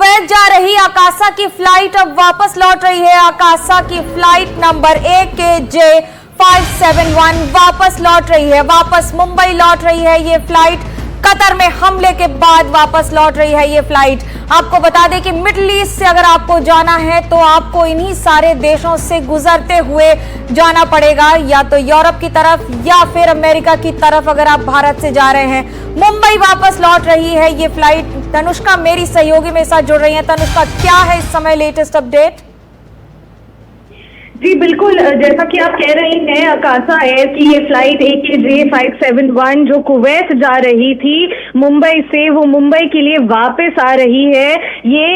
Kuwait जा रही आकाशा की फ्लाइट अब वापस लौट रही है। आकाशा की फ्लाइट नंबर AKJ 571 वापस लौट रही है, वापस मुंबई लौट रही है। ये फ्लाइट कतर में हमले के बाद वापस लौट रही है। ये फ्लाइट आपको बता दें कि मिडिल ईस्ट से अगर आपको जाना है तो आपको इन्हीं सारे देशों से गुजरते हुए जाना पड़ेगा, या तो यूरोप की तरफ या फिर अमेरिका की तरफ अगर आप भारत से जा रहे हैं। मुंबई वापस लौट रही है ये फ्लाइट। तनुष्का मेरी सहयोगी मेरे साथ जुड़ रही है। तनुष्का, क्या है इस समय लेटेस्ट अपडेट? जी बिल्कुल, जैसा कि आप कह रही हैं, आकाशा एयर की ये फ्लाइट AKJ 571 जो कुवैत जा रही थी मुंबई से, वो मुंबई के लिए वापस आ रही है। ये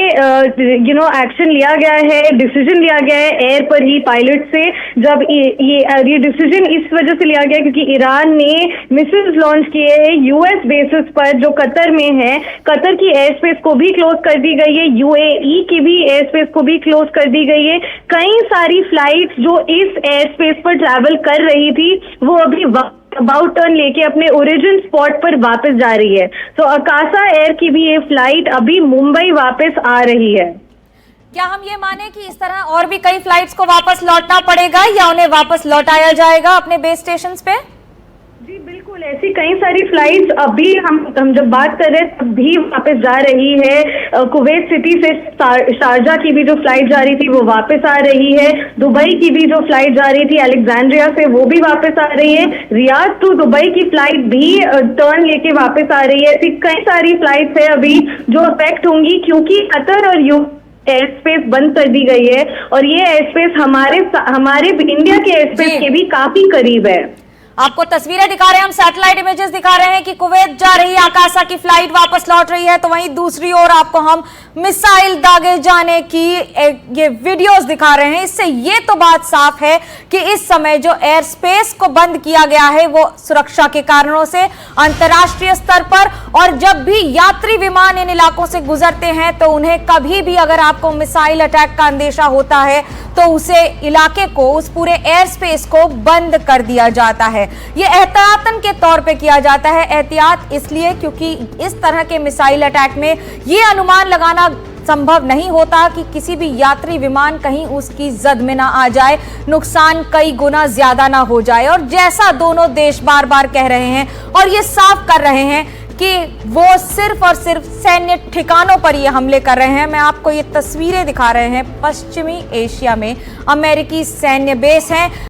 एक्शन लिया गया है, डिसीजन लिया गया है एयर पर ही पायलट से। जब ये डिसीजन इस वजह से लिया गया क्योंकि ईरान ने मिसाइल्स लॉन्च किए हैं US बेसिस पर जो कतर में है। कतर की एयर स्पेस को भी क्लोज कर दी गई है, UAE की भी एयर स्पेस को भी क्लोज कर दी गई है। कई सारी जो इस एयर स्पेस पर ट्रैवल कर रही थी वो अभी अबाउट टर्न लेके अपने ओरिजिन स्पॉट पर वापस जा रही है। तो आकाशा एयर की भी ये फ्लाइट अभी मुंबई वापस आ रही है। क्या हम ये माने कि इस तरह और भी कई फ्लाइट्स को वापस लौटना पड़ेगा या उन्हें वापस लौटाया जाएगा अपने बेस स्टेशन पे? जी बिल्कुल, ऐसी कई सारी फ्लाइट्स अभी हम जब बात कर रहे हैं तब भी वापस जा रही है। कुवैत सिटी से शारजा की भी जो फ्लाइट जा रही थी वो वापस आ रही है। दुबई की भी जो फ्लाइट जा रही थी अलेक्जेंड्रिया से वो भी वापस आ रही है। रियाद टू दुबई की फ्लाइट भी टर्न लेके वापस आ रही है। ऐसी कई सारी फ्लाइट्स है अभी जो अफेक्ट होंगी क्योंकि कतर और एयर स्पेस बंद कर दी गई है और ये एयर स्पेस हमारे इंडिया के एयर स्पेस के भी काफी करीब है। आपको तस्वीरें दिखा रहे हैं, हम सैटेलाइट इमेजेस दिखा रहे हैं कि कुवैत जा रही आकाशा की फ्लाइट वापस लौट रही है, तो वहीं दूसरी ओर आपको हम मिसाइल दागे जाने की ये वीडियोस दिखा रहे हैं। इससे ये तो बात साफ है कि इस समय जो एयर स्पेस को बंद किया गया है वो सुरक्षा के कारणों से अंतर्राष्ट्रीय स्तर पर, और जब भी यात्री विमान इन इलाकों से गुजरते हैं तो उन्हें कभी भी अगर आपको मिसाइल अटैक का अंदेशा होता है तो उसे इलाके को, उस पूरे एयर स्पेस को बंद कर दिया जाता है। ये एहतियातन के तौर पे किया जाता है। एहतियात इसलिए क्योंकि इस तरह के मिसाइल अटैक में ये अनुमान लगाना संभव नहीं होता कि किसी भी यात्री विमान कहीं उसकी जद में ना आ जाए, नुकसान कई गुना ज्यादा ना हो जाए। और जैसा दोनों देश बार बार कह रहे हैं और ये साफ कर रहे हैं कि वो सिर्फ और सिर्फ सैन्य ठिकानों पर ये हमले कर रहे हैं। मैं आपको ये तस्वीरें दिखा रहे हैं, पश्चिमी एशिया में अमेरिकी सैन्य बेस हैं।